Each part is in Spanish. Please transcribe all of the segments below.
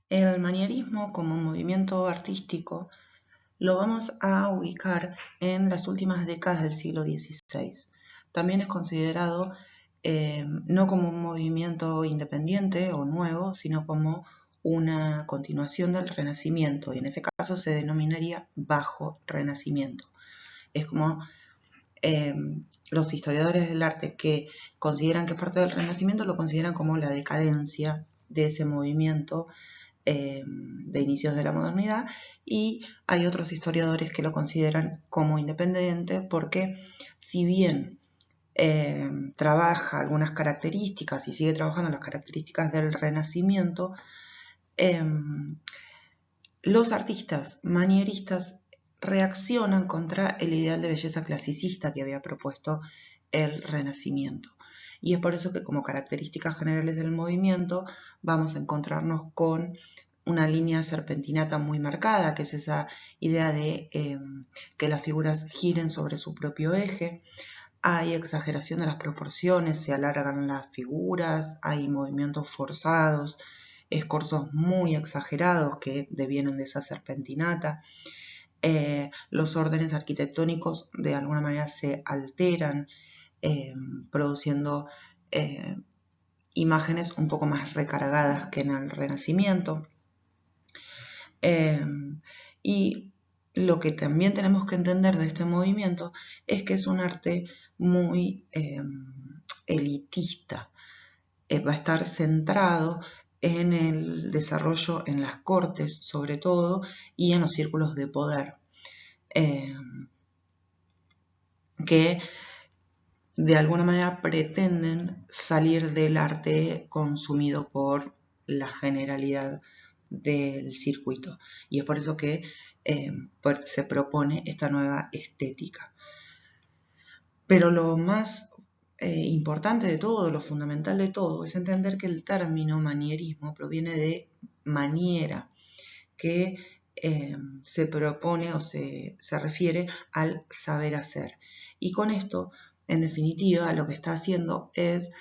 El manierismo como movimiento artístico lo vamos a ubicar en las últimas décadas del siglo XVI. También es considerado no como un movimiento independiente o nuevo, sino como una continuación del Renacimiento, y en ese caso se denominaría Bajo Renacimiento. Es como los historiadores del arte que consideran que es parte del Renacimiento lo consideran como la decadencia de ese movimiento de inicios de la modernidad, y hay otros historiadores que lo consideran como independiente porque si bien trabaja algunas características y sigue trabajando las características del Renacimiento, los artistas manieristas reaccionan contra el ideal de belleza clasicista que había propuesto el Renacimiento. Y es por eso que como características generales del movimiento vamos a encontrarnos con una línea serpentinata muy marcada, que es esa idea de que las figuras giren sobre su propio eje. Hay exageración de las proporciones, se alargan las figuras, hay movimientos forzados, escorzos muy exagerados que devienen de esa serpentinata. Los órdenes arquitectónicos de alguna manera se alteran, produciendo imágenes un poco más recargadas que en el Renacimiento. Y lo que también tenemos que entender de este movimiento es que es un arte muy elitista. Va a estar centrado en el desarrollo en las cortes, sobre todo, y en los círculos de poder, que de alguna manera pretenden salir del arte consumido por la generalidad del circuito. Y es por eso que se propone esta nueva estética. Pero lo más importante de todo, lo fundamental de todo, es entender que el término manierismo proviene de maniera, que se propone o se refiere al saber hacer. Y con esto, en definitiva, lo que está haciendo es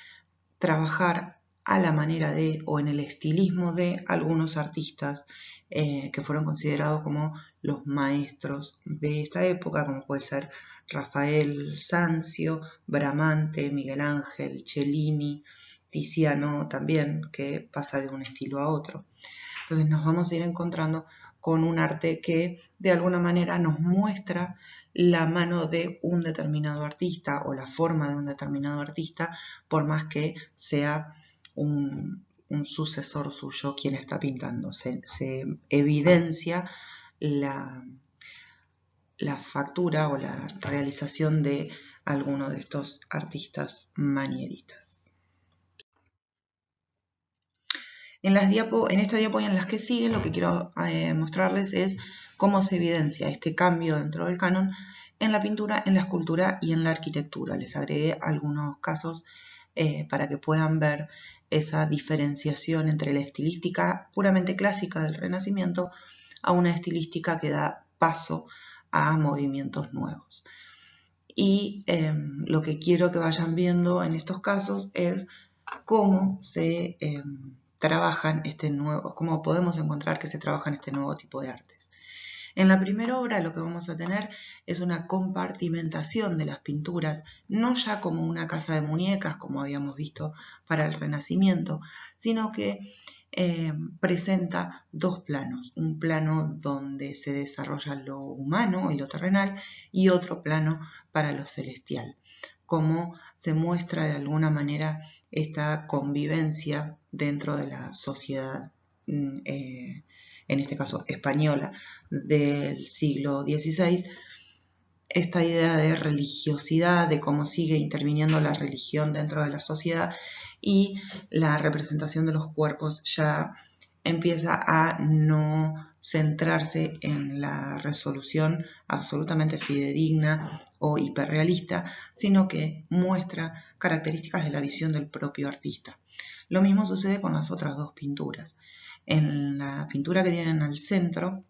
trabajar a la manera de o en el estilismo de algunos artistas que fueron considerados como los maestros de esta época, como puede ser Rafael Sanzio, Bramante, Miguel Ángel, Cellini, Tiziano también, que pasa de un estilo a otro. Entonces nos vamos a ir encontrando con un arte que de alguna manera nos muestra la mano de un determinado artista o la forma de un determinado artista, por más que sea un sucesor suyo quien está pintando. Se evidencia la factura o la realización de alguno de estos artistas manieristas. En esta diapo y en las que siguen, lo que quiero mostrarles es cómo se evidencia este cambio dentro del canon en la pintura, en la escultura y en la arquitectura. Les agregué algunos casos para que puedan ver esa diferenciación entre la estilística puramente clásica del Renacimiento a una estilística que da paso a movimientos nuevos. Y lo que quiero que vayan viendo en estos casos es cómo se trabajan cómo podemos encontrar que se trabajan este nuevo tipo de artes. En la primera obra lo que vamos a tener es una compartimentación de las pinturas, no ya como una casa de muñecas como habíamos visto para el Renacimiento, sino que presenta dos planos, un plano donde se desarrolla lo humano y lo terrenal y otro plano para lo celestial, cómo se muestra de alguna manera esta convivencia dentro de la sociedad, en este caso española, del siglo XVI, esta idea de religiosidad, de cómo sigue interviniendo la religión dentro de la sociedad, y la representación de los cuerpos ya empieza a no centrarse en la resolución absolutamente fidedigna o hiperrealista, sino que muestra características de la visión del propio artista. Lo mismo sucede con las otras dos pinturas. En la pintura que tienen al centro,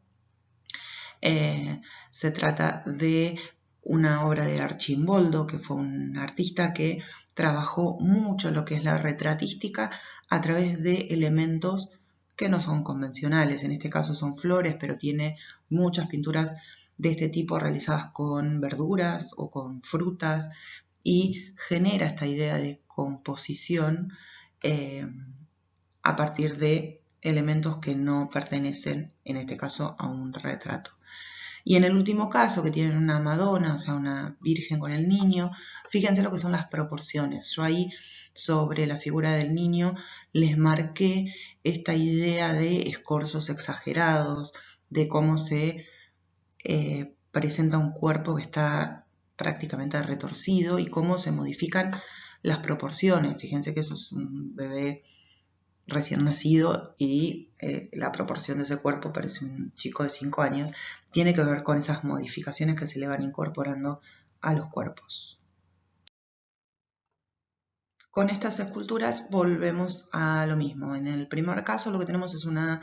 se trata de una obra de Archimboldo, que fue un artista que trabajó mucho lo que es la retratística a través de elementos que no son convencionales. En este caso son flores, pero tiene muchas pinturas de este tipo realizadas con verduras o con frutas y genera esta idea de composición a partir de elementos que no pertenecen, en este caso, a un retrato. Y en el último caso, que tienen una Madonna, o sea, una Virgen con el niño, fíjense lo que son las proporciones. Yo ahí, sobre la figura del niño, les marqué esta idea de escorzos exagerados, de cómo se presenta un cuerpo que está prácticamente retorcido y cómo se modifican las proporciones. Fíjense que eso es un bebé recién nacido y la proporción de ese cuerpo parece un chico de 5 años, tiene que ver con esas modificaciones que se le van incorporando a los cuerpos. Con estas esculturas volvemos a lo mismo. En el primer caso lo que tenemos es uno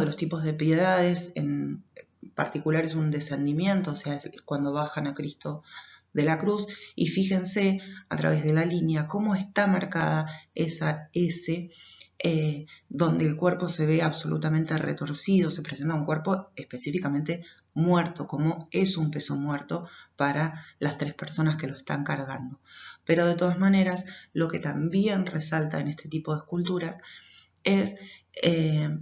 de los tipos de piedades, en particular es un descendimiento, o sea, cuando bajan a Cristo de la cruz, y fíjense a través de la línea cómo está marcada esa S, donde el cuerpo se ve absolutamente retorcido, se presenta un cuerpo específicamente muerto, como es un peso muerto para las 3 personas que lo están cargando. Pero de todas maneras, lo que también resalta en este tipo de esculturas es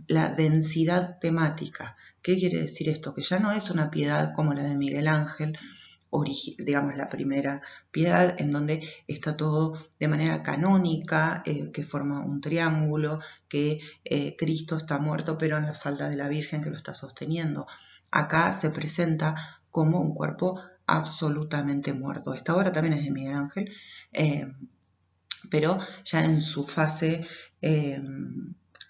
la densidad temática. ¿Qué quiere decir esto? Que ya no es una piedad como la de Miguel Ángel, digamos la primera piedad, en donde está todo de manera canónica, que forma un triángulo, que Cristo está muerto pero en la falda de la Virgen que lo está sosteniendo. Acá se presenta como un cuerpo absolutamente muerto. Esta obra también es de Miguel Ángel, pero ya en su fase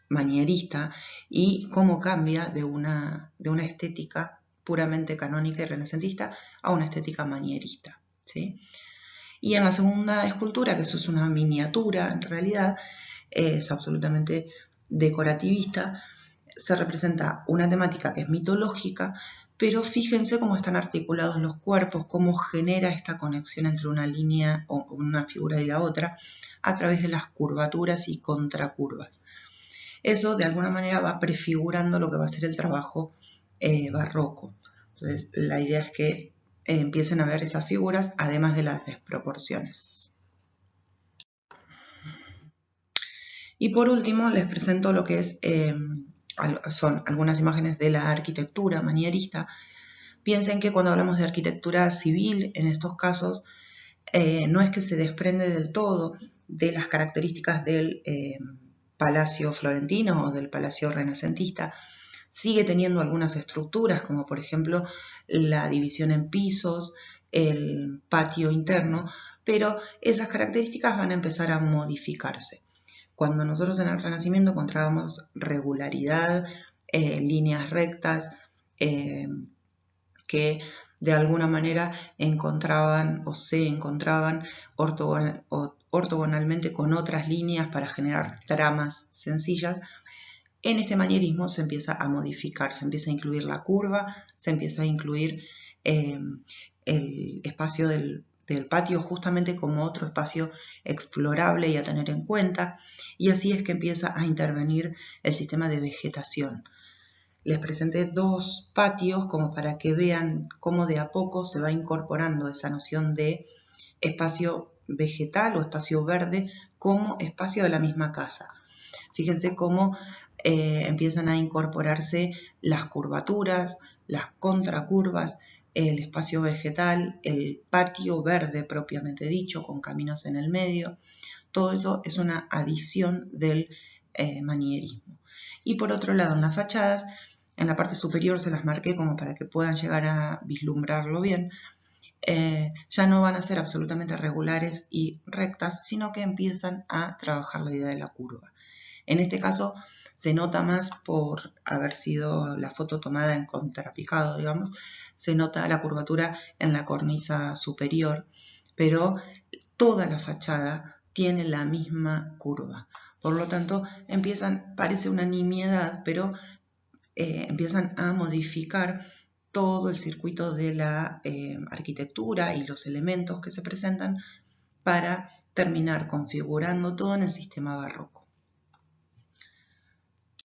manierista, y cómo cambia de una estética puramente canónica y renacentista a una estética manierista, ¿sí? Y en la segunda escultura, que eso es una miniatura en realidad, es absolutamente decorativista, se representa una temática que es mitológica, pero fíjense cómo están articulados los cuerpos, cómo genera esta conexión entre una línea o una figura y la otra a través de las curvaturas y contracurvas. Eso de alguna manera va prefigurando lo que va a ser el trabajo barroco. Entonces la idea es que empiecen a ver esas figuras además de las desproporciones. Y por último les presento lo que es, son algunas imágenes de la arquitectura manierista. Piensen que cuando hablamos de arquitectura civil, en estos casos, no es que se desprende del todo de las características del palacio florentino o del palacio renacentista. Sigue teniendo algunas estructuras, como por ejemplo la división en pisos, el patio interno, pero esas características van a empezar a modificarse. Cuando nosotros en el Renacimiento encontrábamos regularidad, líneas rectas, que de alguna manera encontraban o se encontraban ortogonalmente con otras líneas para generar tramas sencillas, en este manierismo se empieza a modificar, se empieza a incluir la curva, se empieza a incluir el espacio del patio justamente como otro espacio explorable y a tener en cuenta, y así es que empieza a intervenir el sistema de vegetación. Les presenté 2 patios como para que vean cómo de a poco se va incorporando esa noción de espacio vegetal o espacio verde como espacio de la misma casa. Fíjense cómo empiezan a incorporarse las curvaturas, las contracurvas, el espacio vegetal, el patio verde propiamente dicho, con caminos en el medio. Todo eso es una adición del manierismo. Y por otro lado, en las fachadas, en la parte superior se las marqué como para que puedan llegar a vislumbrarlo bien. Ya no van a ser absolutamente regulares y rectas, sino que empiezan a trabajar la idea de la curva. En este caso se nota más por haber sido la foto tomada en contrapicado, digamos, se nota la curvatura en la cornisa superior, pero toda la fachada tiene la misma curva. Por lo tanto, parece una nimiedad, pero empiezan a modificar todo el circuito de la arquitectura y los elementos que se presentan para terminar configurando todo en el sistema barroco.